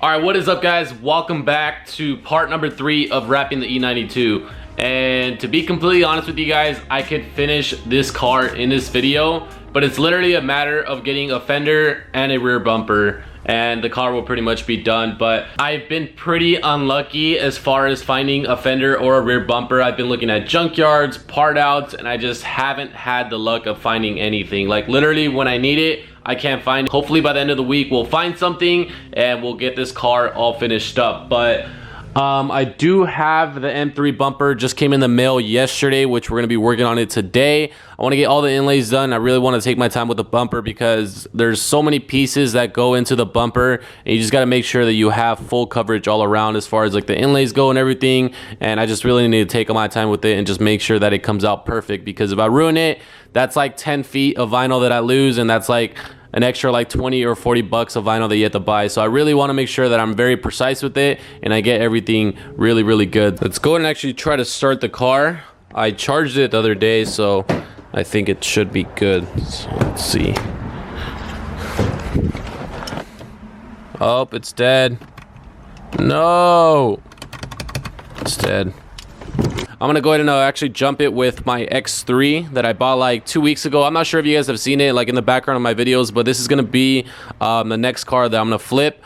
Alright, what is up guys? Welcome back to part number 3 of wrapping the E92. And to be completely honest with you guys, I could finish this car in this video, but it's literally a matter of getting a fender and a rear bumper and the car will pretty much be done. But I've been pretty unlucky as far as finding a fender or a rear bumper. I've been looking at junkyards, part outs, and I just haven't had the luck of finding anything. Like literally when I need it, I can't find it. Hopefully by the end of the week we'll find something and we'll get this car all finished up. But I do have the M3 bumper, just came in the mail yesterday, which we're going to be working on it today. I want to get all the inlays done. I really want to take my time with the bumper because there's so many pieces that go into the bumper, and you just got to make sure that you have full coverage all around as far as like the inlays go and everything. And I just really need to take my time with it and just make sure that it comes out perfect, because if I ruin it, that's like 10 feet of vinyl that I lose, and that's like an extra like 20 or 40 bucks of vinyl that you have to buy. So I really want to make sure that I'm very precise with it and I get everything really good. Let's go and actually try to start the car. I charged it the other day, so I think it should be good. So let's see. Oh, it's dead. No, it's dead. I'm gonna go ahead and actually jump it with my X3 that I bought like 2 weeks ago. I'm not sure if you guys have seen it like in the background of my videos, but this is gonna be the next car that I'm gonna flip.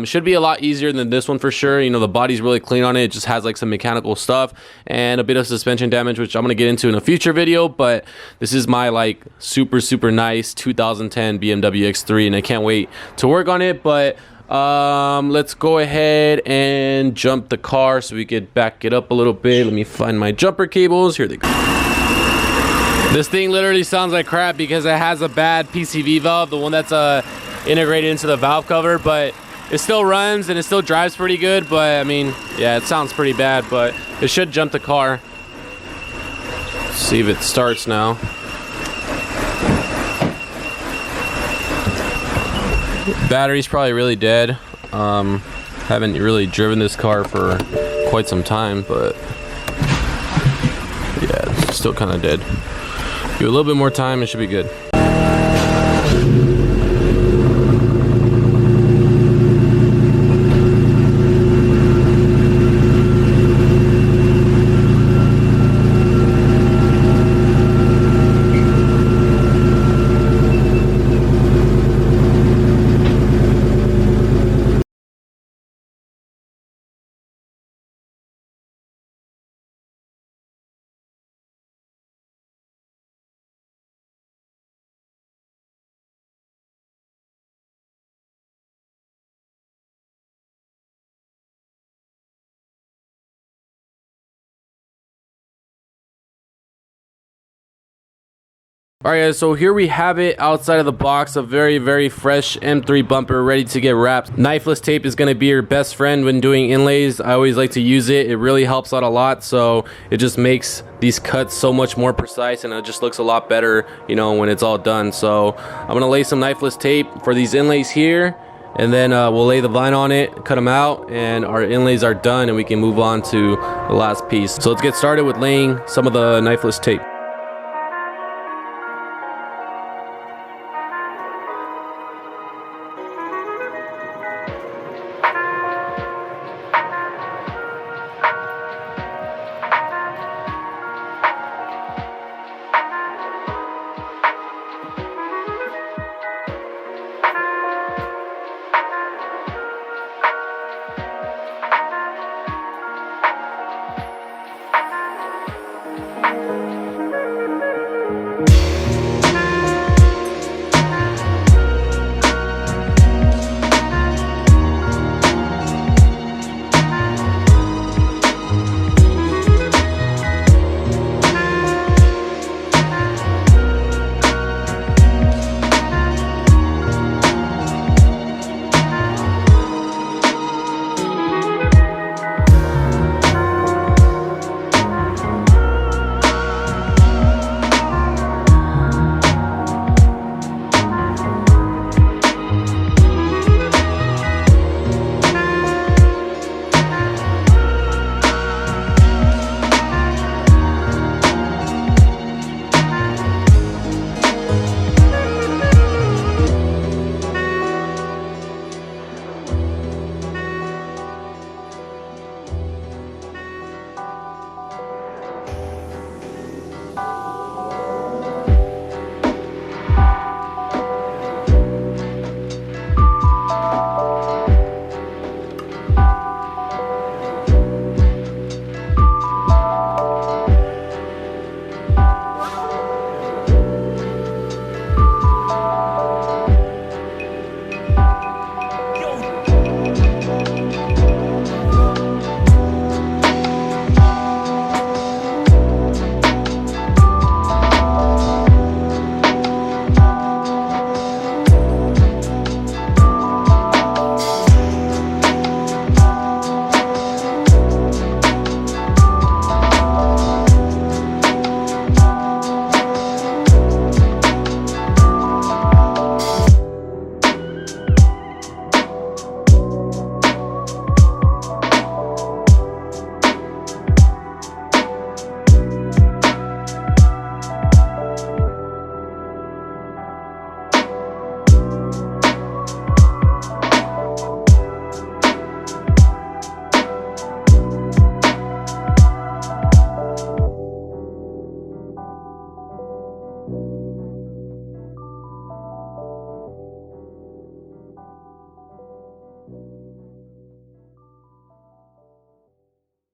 Should be a lot easier than this one for sure. You know, the body's really clean on it. It just has like some mechanical stuff and a bit of suspension damage, which I'm gonna get into in a future video. But this is my like super nice 2010 BMW X3 and I can't wait to work on it. But let's go ahead and jump the car so we could back it up a little bit. Let me find my jumper cables. Here they go. This thing literally sounds like crap because it has a bad PCV valve, the one that's integrated into the valve cover, but it still runs and it still drives pretty good. But I mean, yeah, it sounds pretty bad, but it should jump the car. Let's see if it starts now. Battery's probably really dead. Haven't really driven this car for quite some time, but yeah, it's still kind of dead. Give it a little bit more time, it should be good. Alright guys, so here we have it outside of the box, a very fresh M3 bumper ready to get wrapped. Knifeless tape is going to be your best friend when doing inlays. I always like to use it. It really helps out a lot, so it just makes these cuts so much more precise and it just looks a lot better, you know, when it's all done. So I'm going to lay some knifeless tape for these inlays here, and then we'll lay the vinyl on it, cut them out, and our inlays are done and we can move on to the last piece. So let's get started with laying some of the knifeless tape.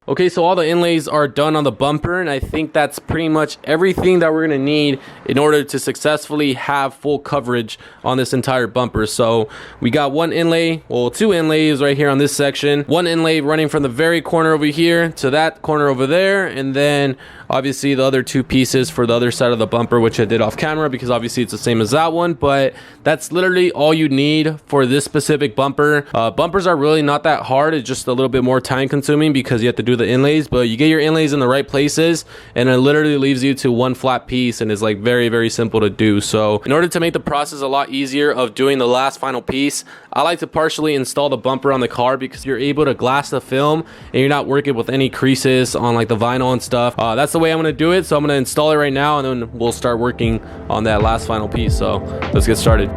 Okay, so all the inlays are done on the bumper, and I think that's pretty much everything that we're gonna need in order to successfully have full coverage on this entire bumper. So we got one inlay, well, two inlays right here on this section, one inlay running from the very corner over here to that corner over there, and then obviously the other two pieces for the other side of the bumper, which I did off camera because obviously it's the same as that one. But that's literally all you need for this specific bumper. Bumpers are really not that hard. It's just a little bit more time consuming because you have to do the inlays, but you get your inlays in the right places and it literally leaves you to one flat piece, and is like very simple to do. So in order to make the process a lot easier of doing the last final piece, I like to partially install the bumper on the car because you're able to glass the film and you're not working with any creases on like the vinyl and stuff. That's the way I'm going to do it. So I'm going to install it right now, and then we'll start working on that last final piece. So let's get started.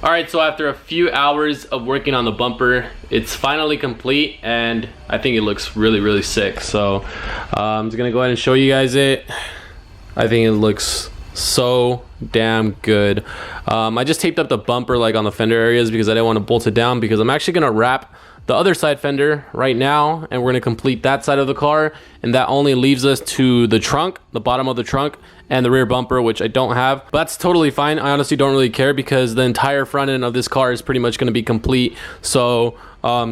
Alright, so after a few hours of working on the bumper, it's finally complete, and I think it looks really sick. So I'm just gonna go ahead and show you guys it. I think it looks so damn good. I just taped up the bumper like on the fender areas because I didn't want to bolt it down, because I'm actually gonna wrap the other side fender right now, and we're gonna complete that side of the car, and that only leaves us to the trunk, the bottom of the trunk, and the rear bumper, which I don't have. But that's totally fine. I honestly don't really care because the entire front end of this car is pretty much gonna be complete. So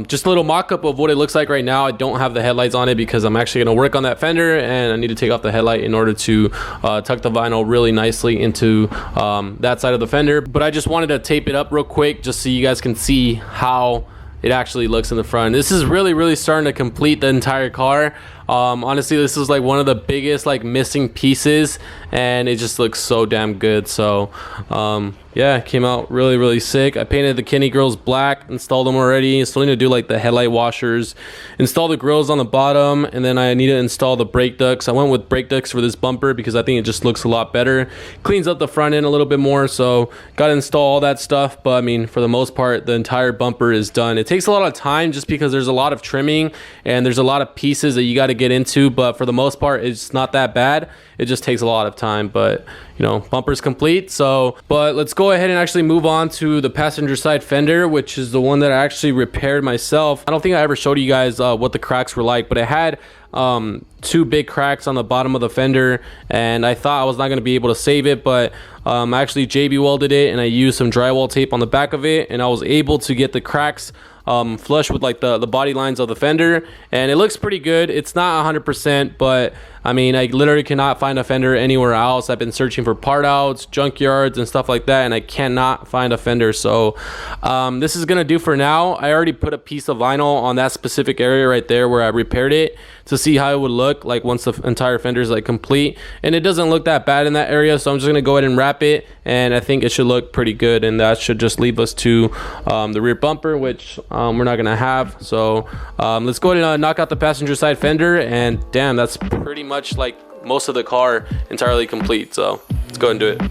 just a little mock-up of what it looks like right now. I don't have the headlights on it because I'm actually gonna work on that fender, and I need to take off the headlight in order to tuck the vinyl really nicely into that side of the fender. But I just wanted to tape it up real quick just so you guys can see how it actually looks in the front. This is really starting to complete the entire car. Honestly, this is like one of the biggest like missing pieces, and it just looks so damn good. So yeah, it came out really sick. I painted the Kenny grills black, installed them already. Still need to do like the headlight washers, install the grills on the bottom, and then I need to install the brake ducts. I went with brake ducts for this bumper because I think it just looks a lot better, cleans up the front end a little bit more. So got to install all that stuff, but I mean, for the most part, the entire bumper is done. It takes a lot of time just because there's a lot of trimming and there's a lot of pieces that you got to get into, but for the most part, it's not that bad. It just takes a lot of time, but you know, bumper's complete. So, but let's go ahead and actually move on to the passenger side fender, which is the one that I actually repaired myself. I don't think I ever showed you guys what the cracks were like, but it had two big cracks on the bottom of the fender, and I thought I was not going to be able to save it, but I actually JB welded it, and I used some drywall tape on the back of it, and I was able to get the cracks flush with like the body lines of the fender, and it looks pretty good. It's not 100%, but I mean, I literally cannot find a fender anywhere else. I've been searching for part outs, junkyards, and stuff like that, and I cannot find a fender. So this is gonna do for now. I already put a piece of vinyl on that specific area right there where I repaired it to see how it would look like once the entire fender is like complete, and it doesn't look that bad in that area. So I'm just gonna go ahead and wrap it, and I think it should look pretty good, and that should just leave us to the rear bumper, which we're not gonna have. So let's go ahead and knock out the passenger side fender, and damn, that's pretty much like most of the car entirely complete. So let's go ahead and do it.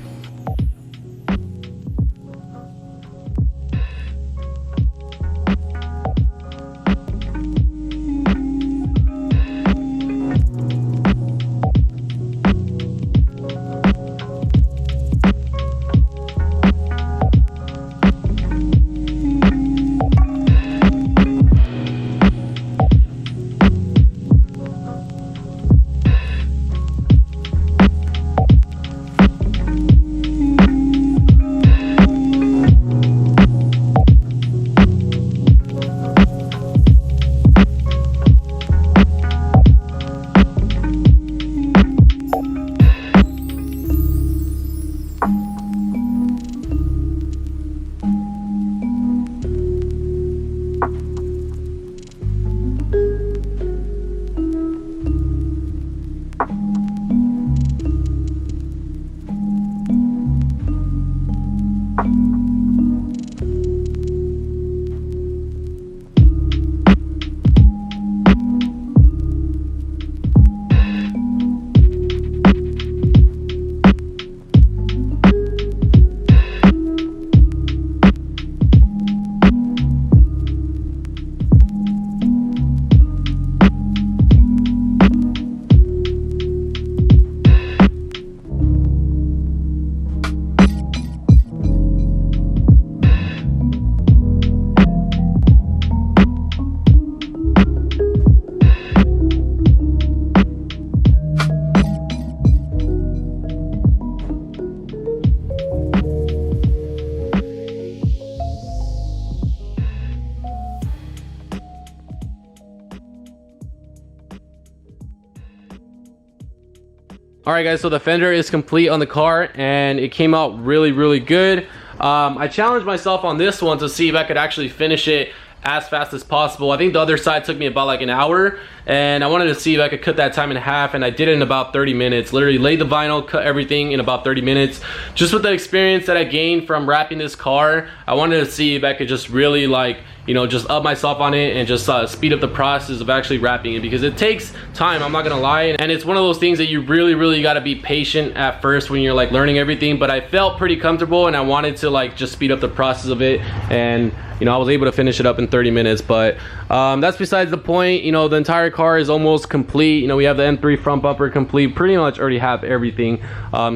Alright guys, so the fender is complete on the car and it came out really good. I challenged myself on this one to see if I could actually finish it as fast as possible. I think the other side took me about like an hour, and I wanted to see if I could cut that time in half, and I did it in about 30 minutes. Literally laid the vinyl, cut everything in about 30 minutes. Just with the experience that I gained from wrapping this car, I wanted to see if I could just really like, you know, just up myself on it and just speed up the process of actually wrapping it, because it takes time, I'm not gonna lie, and it's one of those things that you really got to be patient at first when you're like learning everything. But I felt pretty comfortable and I wanted to like just speed up the process of it, and you know, I was able to finish it up in 30 minutes. But that's besides the point. You know, the entire car is almost complete. You know, we have the M3 front bumper complete, pretty much already have everything.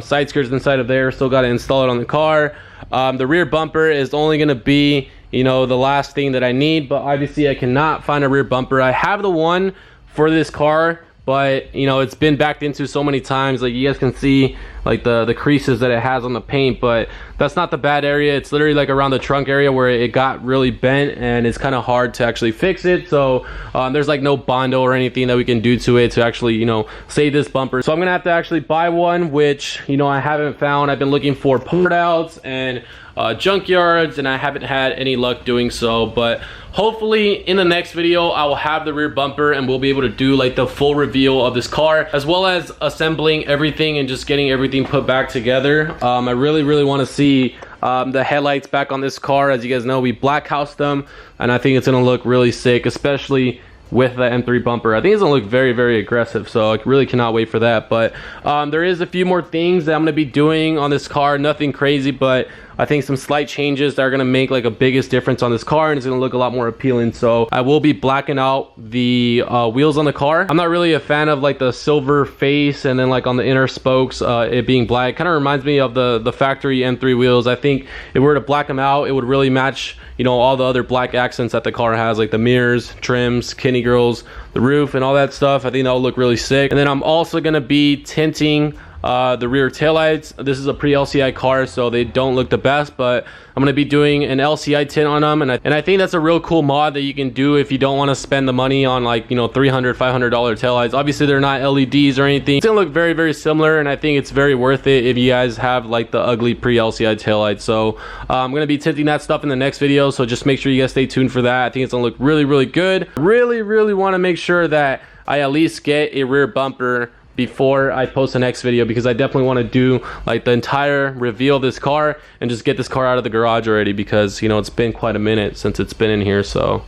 Side skirts inside of there, still got to install it on the car. The rear bumper is only going to be, you know, the last thing that I need, but obviously I cannot find a rear bumper. I have the one for this car, but you know, it's been backed into so many times. Like you guys can see like the creases that it has on the paint, but that's not the bad area. It's literally like around the trunk area where it got really bent, and it's kind of hard to actually fix it. So there's like no Bondo or anything that we can do to it to actually, you know, save this bumper. So I'm gonna have to actually buy one, which, you know, I haven't found. I've been looking for part outs and junkyards, and I haven't had any luck doing so. But hopefully in the next video I will have the rear bumper and we'll be able to do like the full reveal of this car, as well as assembling everything and just getting everything put back together. I really want to see the headlights back on this car. As you guys know, we black housed them, and I think it's gonna look really sick, especially with the M3 bumper. I think it's gonna look very aggressive, so I really cannot wait for that. But there is a few more things that I'm gonna be doing on this car. Nothing crazy, but I think some slight changes that are gonna make like a biggest difference on this car, and it's gonna look a lot more appealing. So I will be blacking out the wheels on the car. I'm not really a fan of like the silver face and then like on the inner spokes it being black. Kind of reminds me of the factory M3 wheels. I think if we were to black them out, it would really match, you know, all the other black accents that the car has, like the mirrors, trims, kidney grills, the roof, and all that stuff. I think that'll look really sick. And then I'm also gonna be tinting the rear taillights. This is a pre-LCI car, so they don't look the best, but I'm gonna be doing an LCI tint on them, and I think that's a real cool mod that you can do if you don't want to spend the money on like, you know, $300, $500 taillights. Obviously they're not LEDs or anything. It's gonna look very similar, and I think it's very worth it if you guys have like the ugly pre-LCI taillights. So I'm gonna be tinting that stuff in the next video, so just make sure you guys stay tuned for that. I think it's gonna look really good. Really want to make sure that I at least get a rear bumper before I post the next video, because I definitely want to do like the entire reveal of this car and just get this car out of the garage already, because you know, it's been quite a minute since it's been in here. So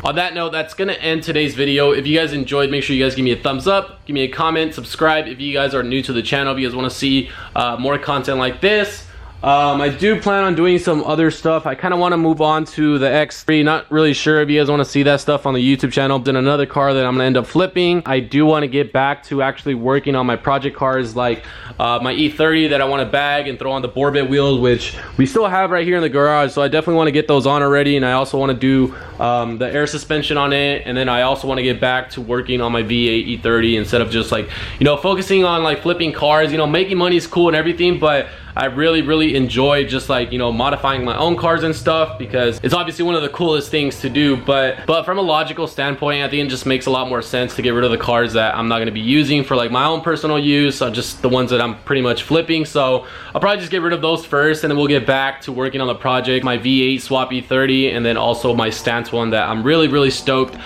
on that note, that's gonna end today's video. If you guys enjoyed, make sure you guys give me a thumbs up, give me a comment, subscribe if you guys are new to the channel, if you guys want to see more content like this. I do plan on doing some other stuff. I kind of want to move on to the X3. Not really sure if you guys want to see that stuff on the YouTube channel. Then another car that I'm gonna end up flipping. I do want to get back to actually working on my project cars, like my E30 that I want to bag and throw on the bore bit wheels, which we still have right here in the garage. So I definitely want to get those on already, and I also want to do the air suspension on it. And then I also want to get back to working on my V8 E30 instead of just like, you know, focusing on like flipping cars. You know, making money is cool and everything, but I really enjoy just like, you know, modifying my own cars and stuff, because it's obviously one of the coolest things to do. But from a logical standpoint, I think it just makes a lot more sense to get rid of the cars that I'm not going to be using for like my own personal use, just the ones that I'm pretty much flipping. So I'll probably just get rid of those first, and then we'll get back to working on the project, my V8 swap E30, and then also my stance one that I'm really stoked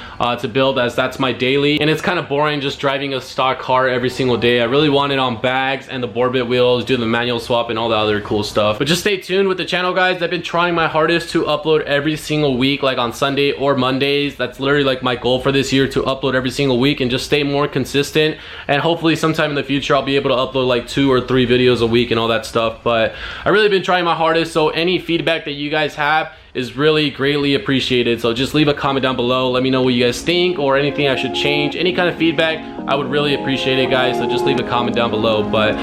to build, as that's my daily. And it's kind of boring just driving a stock car every single day. I really want it on bags and the bore bit wheels, do the manual swap and all the other cool stuff. But just stay tuned with the channel, guys. I've been trying my hardest to upload every single week, like on Sunday or Mondays. That's literally like my goal for this year, to upload every single week and just stay more consistent. And hopefully sometime in the future I'll be able to upload like 2 or 3 videos a week and all that stuff. But I really been trying my hardest, so any feedback that you guys have is really greatly appreciated. So just leave a comment down below, let me know what you guys think, or anything I should change. Any kind of feedback, I would really appreciate it, guys. So just leave a comment down below. But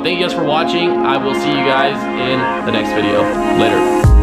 thank you guys for watching. I will see you guys in the next video. Later.